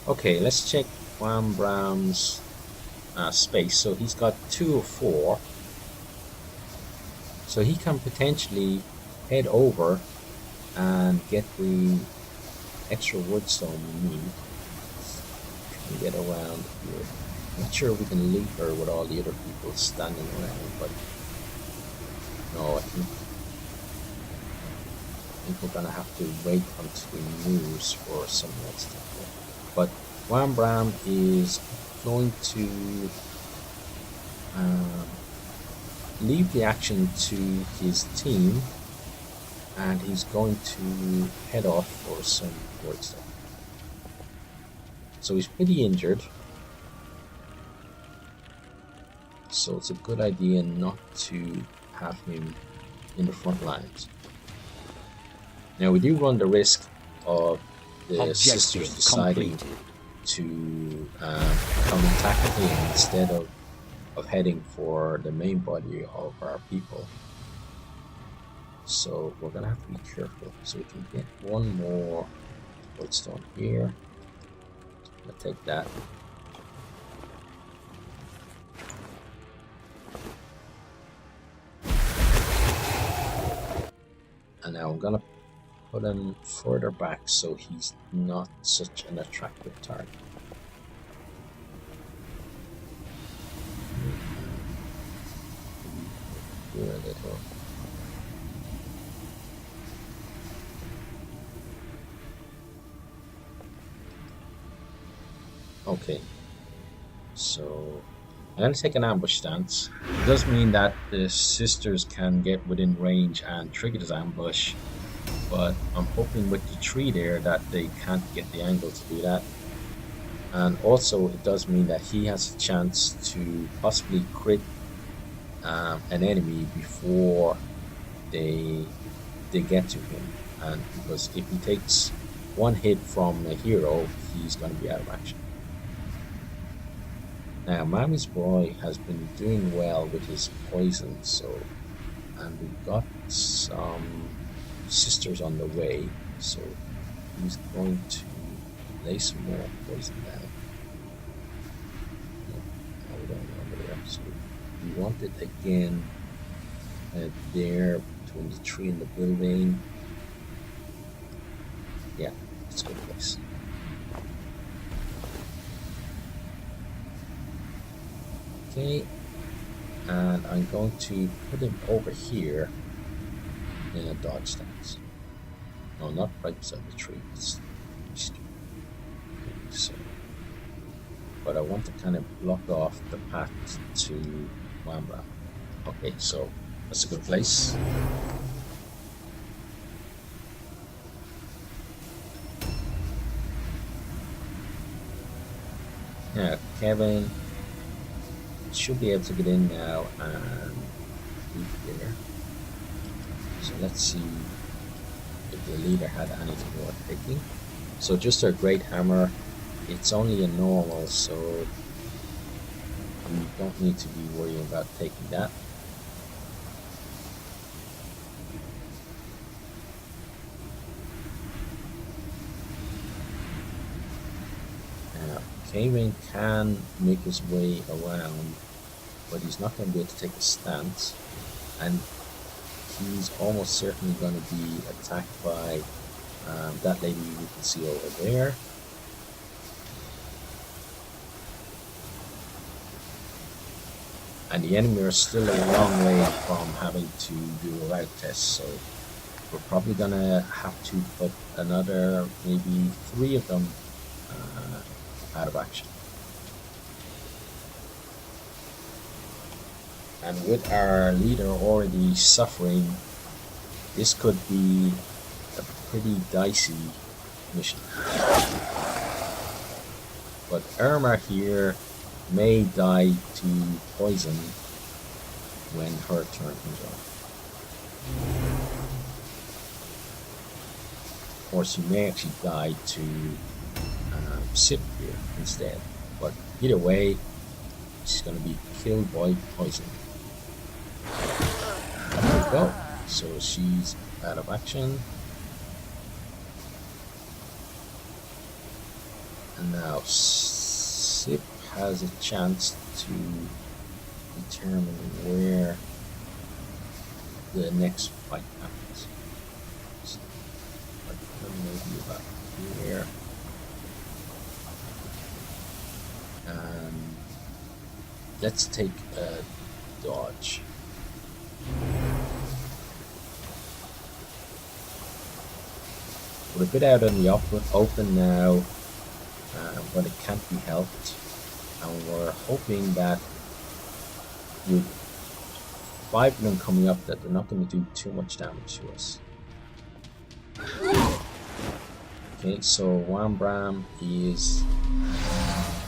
Okay, let's check Wambram's space. So he's got 2 of 4. So he can potentially head over and get the extra woodstone we need. Can we get around here? Not sure if we can loot her with all the other people standing around, but no, I think we're gonna have to wait until he moves for someone else to go. But Wambram is going to leave the action to his team, and he's going to head off for some work stuff. So he's pretty injured, so it's a good idea not to have him in the front lines. Now we do run the risk of the sisters deciding to come attack him instead of heading for the main body of our people. So we're gonna have to be careful. So we can get one more woodstone here. I'll take that. And now I'm gonna put him further back so he's not such an attractive target. Here a little. Okay, so I'm going to take an ambush stance. It does mean that the sisters can get within range and trigger this ambush, but I'm hoping with the tree there that they can't get the angle to do that. And also it does mean that he has a chance to possibly crit an enemy before they get to him, and because if he takes one hit from a hero, he's going to be out of action. Now, Mommy's boy has been doing well with his poison, and we've got some sisters on the way, so he's going to lay some more poison down. No, we don't want there, so we want it again there between the tree and the building. Yeah, it's a good place. Okay, and I'm going to put him over here in a dodge stance. No, not right beside the tree. It's okay, so, but I want to kind of block off the path to Wambram. Okay, so that's a good place. Yeah, Kevin should be able to get in now and be there. So let's see if the leader had anything worth taking. So just our great hammer, it's only a normal, so we don't need to be worrying about taking that. Kevin can make his way around, but he's not going to be able to take a stance, and he's almost certainly going to be attacked by that lady we can see over there. And the enemy are still a long way from having to do a route test, so we're probably going to have to put another maybe 3 of them out of action. And with our leader already suffering, this could be a pretty dicey mission. But Irma here may die to poison when her turn comes on. Or she may actually die to sip here instead, but either way she's going to be killed by poison. There we go, so she's out of action, And now Sip has a chance to determine where the next fight happens. So, maybe about here. And let's take a dodge. We're a bit out in the open now, but it can't be helped. And we're hoping that with 5 of them coming up that they're not going to do too much damage to us. Okay, so Wambram is,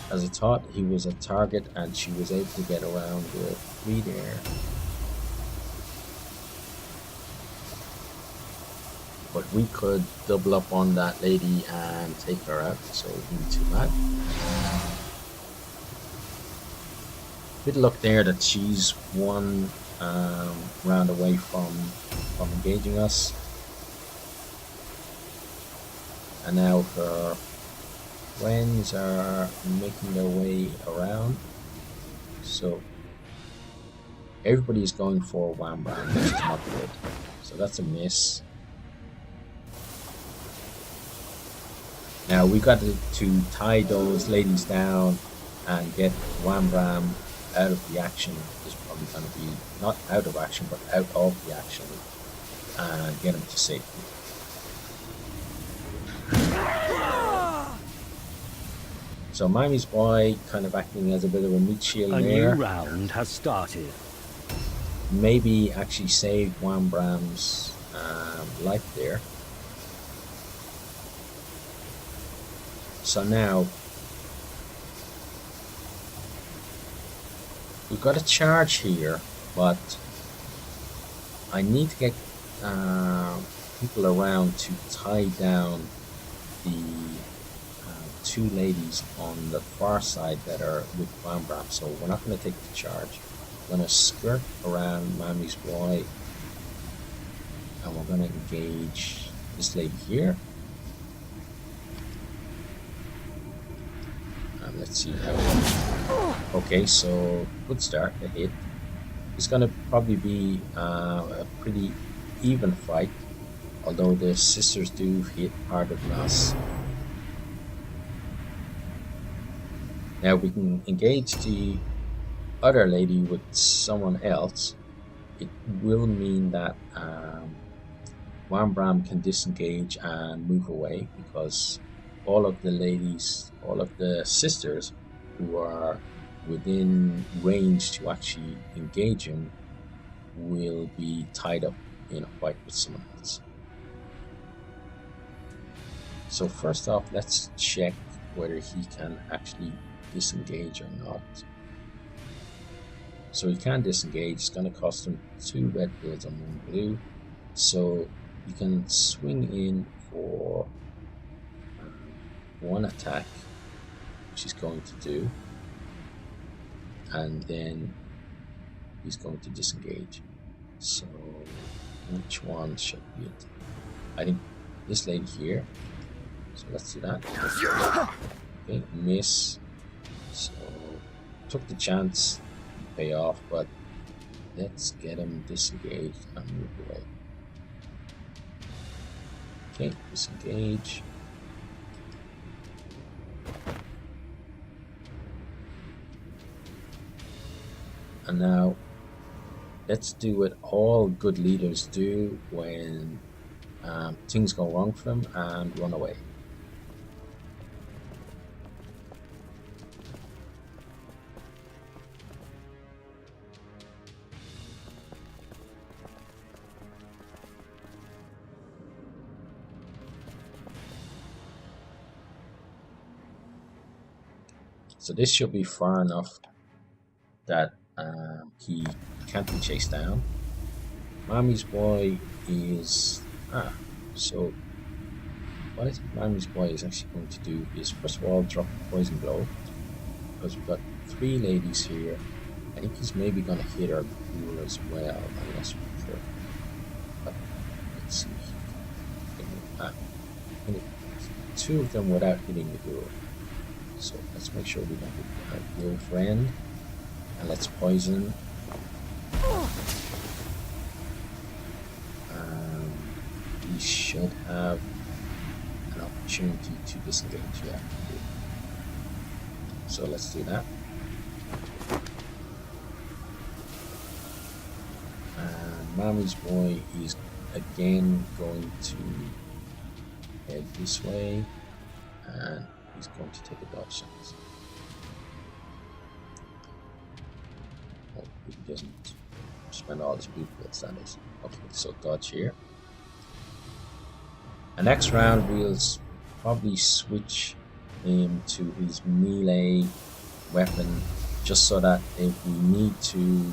as I thought, he was a target and she was able to get around the 3 there. But we could double up on that lady and take her out, so it wouldn't be too bad. Bit of luck there that she's one round away from engaging us. And now her friends are making their way around. So everybody's going for Wambram, which is not good. So that's a miss. Now we got to tie those ladies down and get Wambram out of the action. Is probably going to be not out of action, but out of the action, and get him to safety. So Miami's boy kind of acting as a bit of a meat shield there. A new round has started. Maybe actually saved Wambram's life there. So now we've got a charge here, but I need to get people around to tie down the 2 ladies on the far side that are with Wambram. So we're not going to take the charge. We're going to skirt around Mami's boy, and we're going to engage this lady here. And let's see how. Okay, so good start, a hit. It's going to probably be a pretty even fight, although the sisters do hit harder than us. Now we can engage the other lady with someone else. It will mean that Wambram can disengage and move away, because all of the ladies, all of the sisters who are within range to actually engage him will be tied up in a fight with someone else. So first off, let's check whether he can actually disengage or not. So he can disengage. It's going to cost him 2 red bills and 1 blue. So you can swing in for 1 attack, which he's going to do, and then he's going to disengage. So which one should be it? I think this lady here. So let's do that. Okay, miss. So took the chance to pay off, but let's get him disengaged and move away. Okay, disengage. And now let's do what all good leaders do when things go wrong for them, and run away. So this should be far enough that he can't be chased down. Mami's boy is... so what I think Mami's boy is actually going to do is, first of all, drop the poison blow, because we've got 3 ladies here. I think he's maybe going to hit our ghoul as well, unless we're sure. But let's see. 2 of them without hitting the ghoul. So let's make sure we don't hit our girlfriend. And let's poison. We should have an opportunity to disengage. Yeah. So let's do that. And Mommy's boy is again going to head this way, and he's going to take a dodge chance. Oh, he doesn't spend all his blueprints, that is. Okay, so dodge here. And next round we'll probably switch him to his melee weapon, just so that if we need to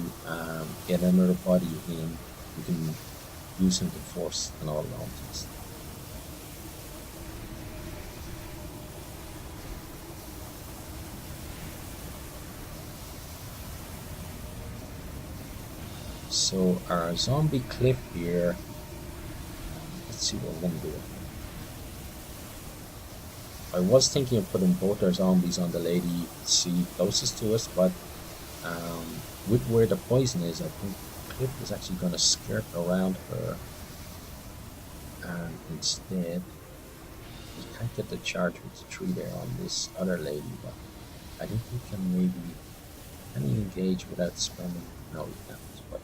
get another body in, we can use him to force an all-around test. So our zombie cliff here, let's see what we're going to do. I was thinking of putting both our zombies on the lady C closest to us, but with where the poison is, I think Cliff is actually going to skirt around her, and instead we can't get the charge with the tree there on this other lady, but I think we can maybe engage without spending. No, we can't. But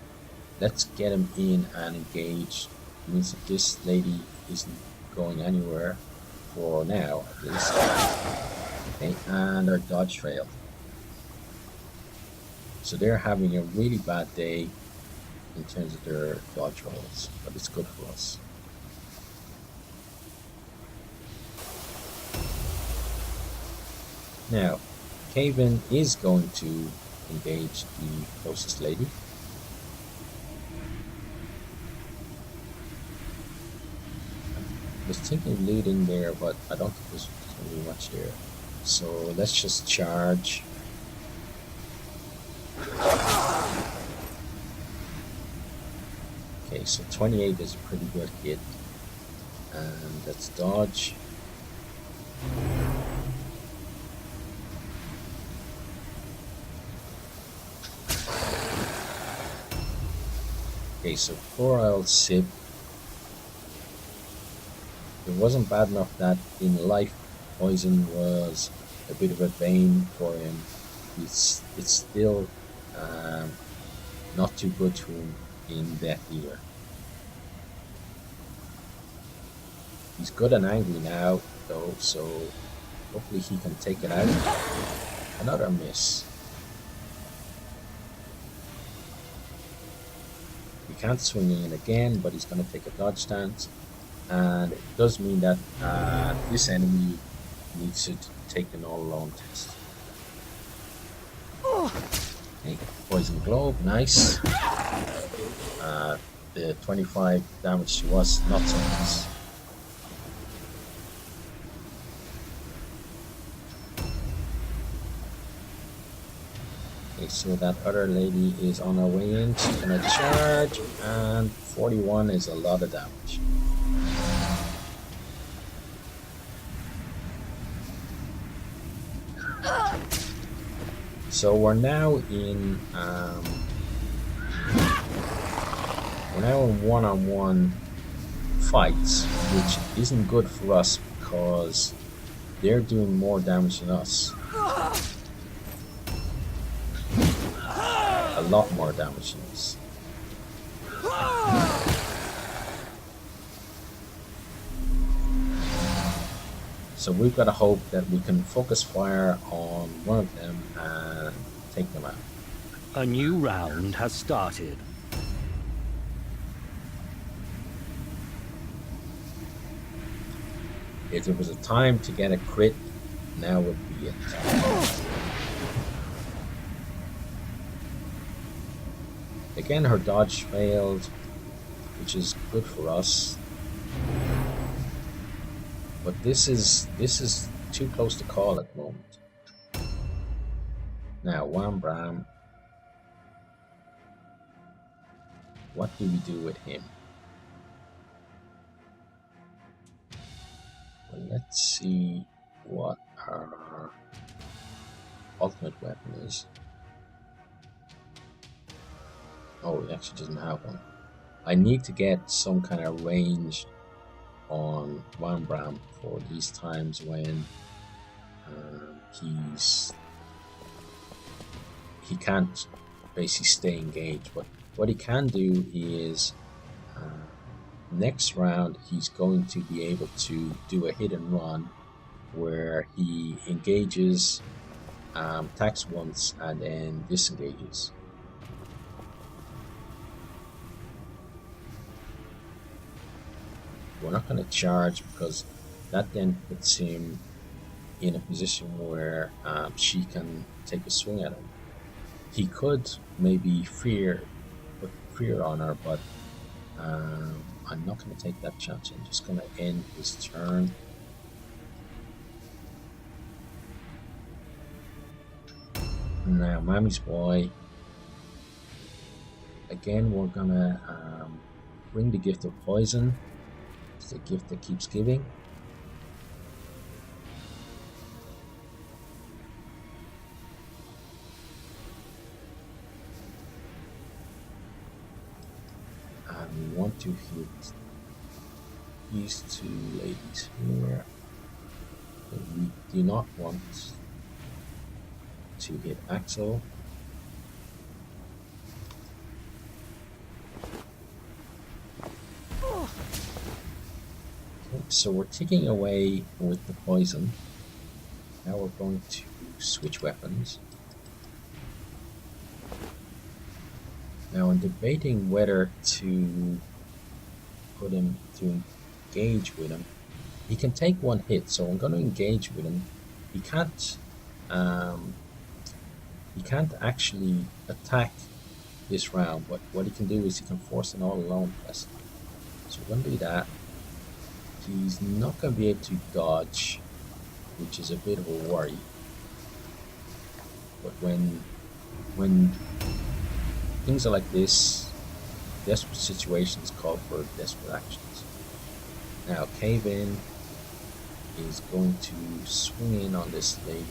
let's get him in and engage. It means that this lady isn't going anywhere for now, at least. Okay, and our dodge failed. So they're having a really bad day in terms of their dodge rolls, but it's good for us. Now, Caven is going to engage the closest lady. I was thinking of leading there, but I don't think there's going to be much there. So let's just charge. Okay, so 28 is a pretty good hit. And let's dodge. Okay, so 4 I'll sip. It wasn't bad enough that in life poison was a bit of a bane for him. It's still not too good to him in death either. He's good and angry now though, so hopefully he can take it out. Another miss. He can't swing in again, but he's going to take a dodge stance. And it does mean that this enemy needs to take an all-alone test. Okay, poison globe, nice. The 25 damage to us, not so nice. Okay, so that other lady is on her way in. She's gonna charge, and 41 is a lot of damage. So we're now in one-on-one fights, which isn't good for us because they're doing more damage than us. A lot more damage than us. So we've got to hope that we can focus fire on one of them and take them out. A new round has started. If there was a time to get a crit, now would be it. Again, her dodge failed, which is good for us. But this is too close to call at the moment. Now, Wambram, what do we do with him? Well, let's see what our ultimate weapon is. Oh, he actually doesn't have one. I need to get some kind of range on Warband for these times when he can't basically stay engaged. But what he can do is next round he's going to be able to do a hit and run where he engages, attacks once, and then disengages. We're not going to charge because that then puts him in a position where she can take a swing at him. He could maybe put fear on her, but I'm not going to take that chance. I'm just going to end his turn. Now, Mammy's Boy. Again, we're going to bring the gift of poison. It's the gift that keeps giving. And we want to hit these two ladies here. But we do not want to hit Axel. So we're ticking away with the poison. Now we're going to switch weapons. Now I'm debating whether to put him to engage with him. He can take one hit, so I'm going to engage with him. He can't actually attack this round, but what he can do is he can force an all alone quest. So we're going to do that. He's not going to be able to dodge, which is a bit of a worry. But when things are like this, desperate situations call for desperate actions. Now, Cave In is going to swing in on this lady.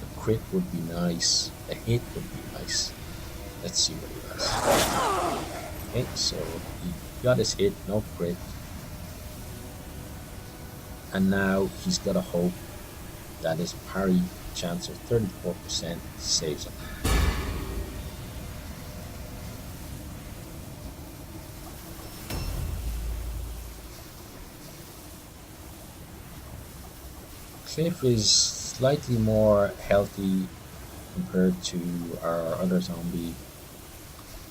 The crit would be nice. The hit would be nice. Let's see what he does. Okay, so he got his hit, no crit. And now he's got a hope that his parry chance of 34% saves him. Cliff is slightly more healthy compared to our other zombie,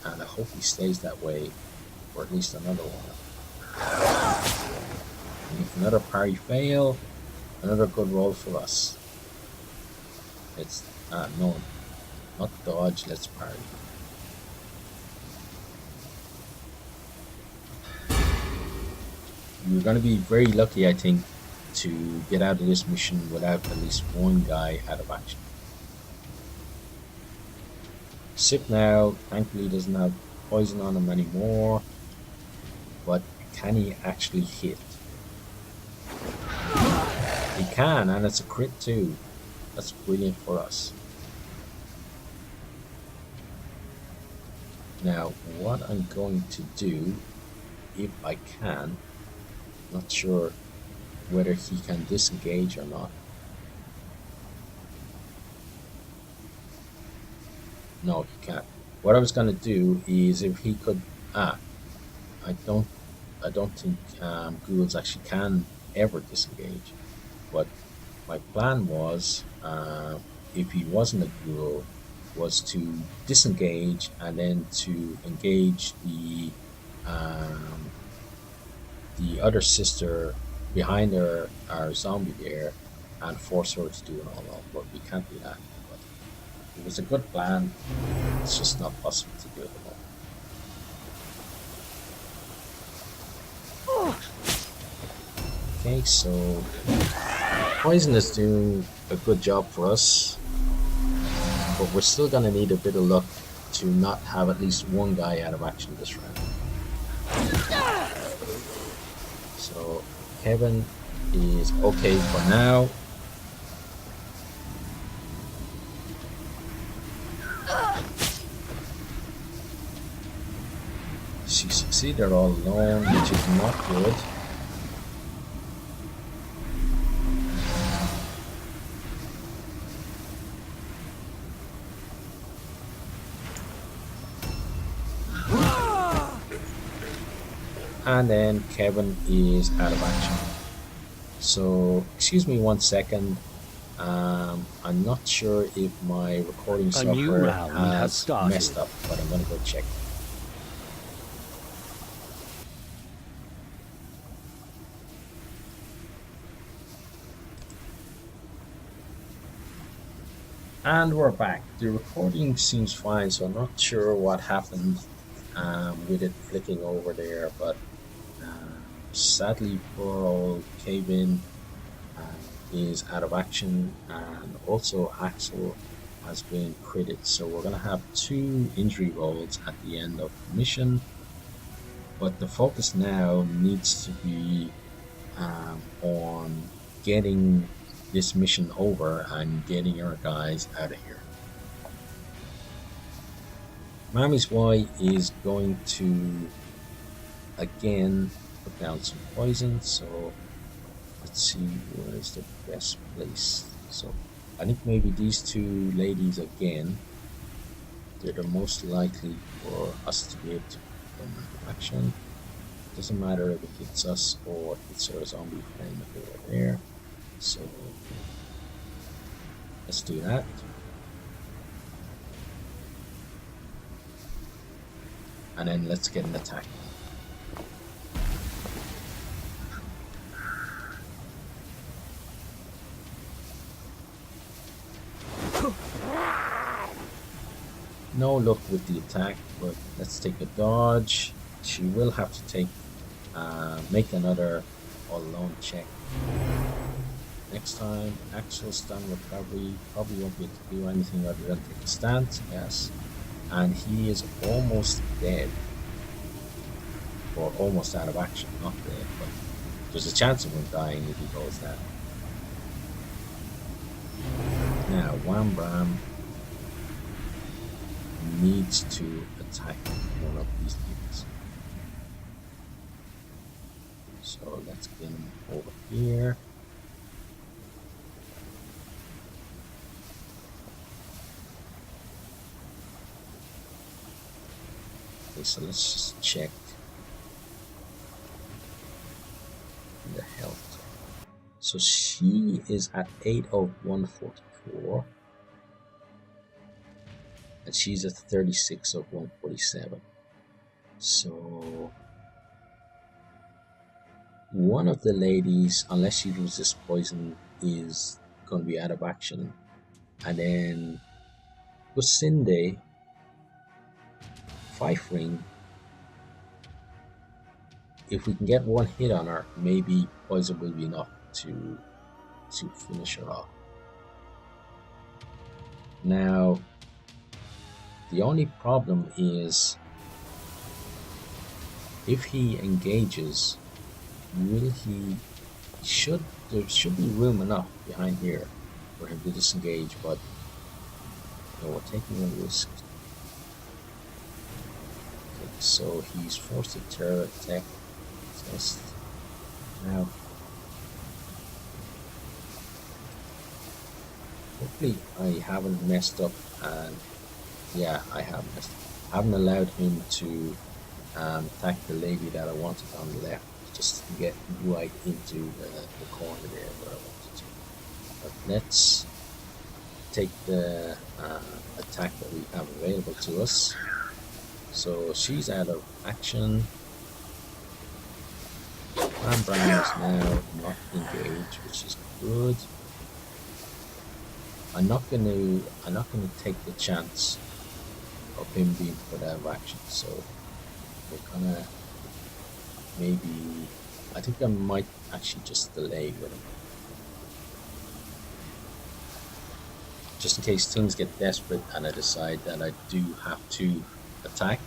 and I hope he stays that way for at least another one. And if another parry fail, another good roll for us. It's no, not dodge, let's parry. You're going to be very lucky, I think, to get out of this mission without at least one guy out of action. Sip now, thankfully doesn't have poison on him anymore, but can he actually hit? He can, and it's a crit too. That's brilliant for us. Now, what I'm going to do, if I can, not sure whether he can disengage or not. No, he can't. What I was going to do is if he could... I don't think ghouls actually can ever disengage. But my plan was, if he wasn't a ghoul, was to disengage and then to engage the other sister behind her, our zombie there, and force her to do an all-out. But we can't do that. But it was a good plan. It's just not possible to do it at the moment. Okay, so poison is doing a good job for us, but we're still gonna need a bit of luck to not have at least one guy out of action this round. So Kevin is okay for now. succeeded all alone, which is not good. And then Kevin is out of action. So, excuse me 1 second. I'm not sure if my recording A new software round has has started. messed up, but I'm gonna go check. And we're back. The recording seems fine, so I'm not sure what happened with it flicking over there, but sadly, poor old Kevin is out of action, and also Axel has been critted. So we're going to have 2 injury rolls at the end of the mission, but the focus now needs to be on getting this mission over and getting our guys out of here. Mami's Y is going to again put down some poison, so let's see where is the best place. So I think maybe these 2 ladies again, they're the most likely for us to be able to come into action. Doesn't matter if it hits us or hits our zombie friend over there. So let's do that. And then let's get an attack. No luck with the attack, but let's take a dodge. She will have to take make another all alone check. Next time, actual stun recovery, probably won't be able to do anything other than take a stance, yes. And he is almost dead. Or almost out of action, not dead, but there's a chance of him dying if he goes down. Now, Wham Bram needs to attack one of these things. So let's get him over here. Okay, so let's just check the health. So she is at 8 of 144. And she's at 36 of 147. So one of the ladies, unless she loses poison, is going to be out of action. And then Lucinde, Pfeifering, if we can get one hit on her, maybe poison will be enough to finish her off. Now, the only problem is if he engages, there should be room enough behind here for him to disengage, but no, we're taking a risk. Okay, so he's forced to terror attack test. Now, hopefully I haven't messed up, and yeah, I have messed up. I haven't allowed him to attack the lady that I wanted on the left, just to get right into the corner there where I wanted to. But let's take the attack that we have available to us. So she's out of action. Van Brown is now not engaged, which is good. I'm not gonna take the chance of him being put out of action. So we're gonna maybe, I think I might actually just delay with him, just in case things get desperate and I decide that I do have to attack.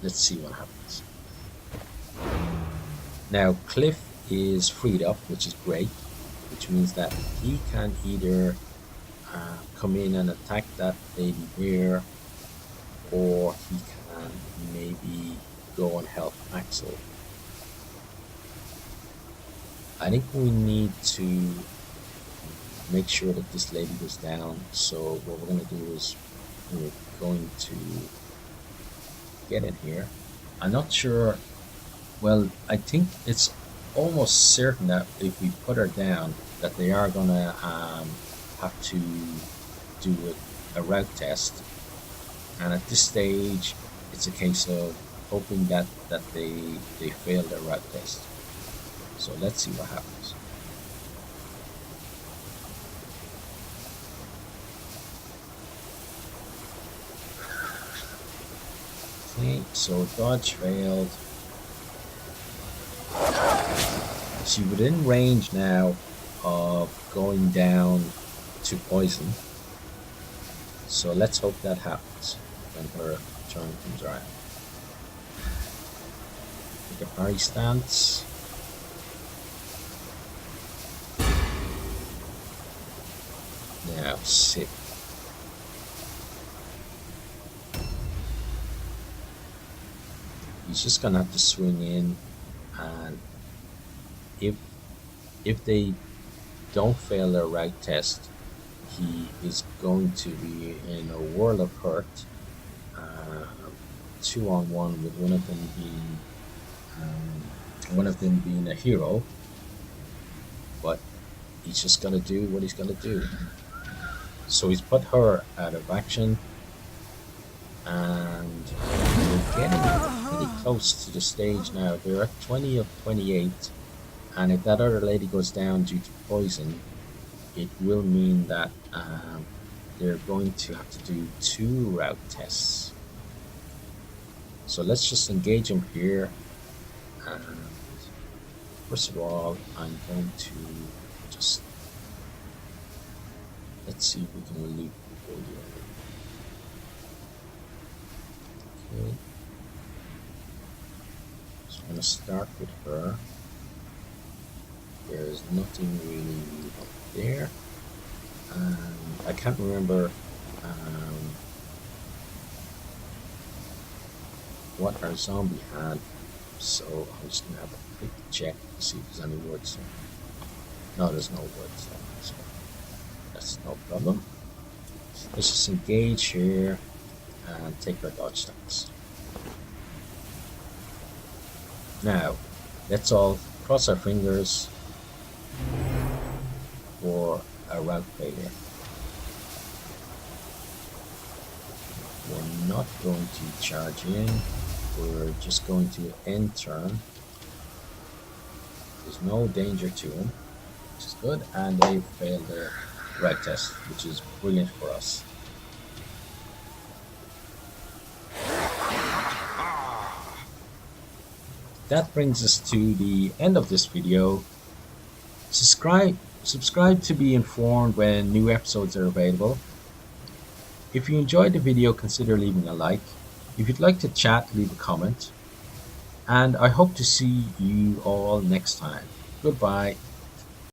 Let's see what happens. Now Cliff is freed up, which is great, which means that he can either come in and attack that lady there, or he can go and help Axel. I think we need to make sure that this lady goes down. So what we're going to do is we're going to get in here. I'm not sure. Well, I think it's almost certain that if we put her down, that they are going to have to do a route test. And at this stage, it's a case of hoping that they fail their route test. So let's see what happens. Okay, so dodge failed. She's within range now of going down to poison. So let's hope that happens when her turn comes around. Take a parry stance. Now sit. He's just gonna have to swing in, and if they don't fail their route test, he is going to be in a world of hurt. 2-on-1 with one of them being a hero, but he's just gonna do what he's gonna do. So he's put her out of action, and we're getting pretty close to the stage now. They're at 20 of 28, and if that other lady goes down due to poison, it will mean that they're going to have to do 2 route tests. So let's just engage them here, and first of all I'm going to just let's see if we can leap before the end. Okay, so I'm going to start with her. There's nothing really up there, and I can't remember what our zombie had, so I'm just gonna have a quick check to see if there's any words there. No, there's no words there, so that's no problem. Let's just engage here and take our dodge stance. Now, let's all cross our fingers for a route failure. We're not going to charge in. We're just going to end turn. There's no danger to him, which is good, and they failed their route test, which is brilliant for us. That brings us to the end of this video. Subscribe to be informed when new episodes are available. If you enjoyed the video, consider leaving a like. If you'd like to chat, leave a comment. And I hope to see you all next time. Goodbye.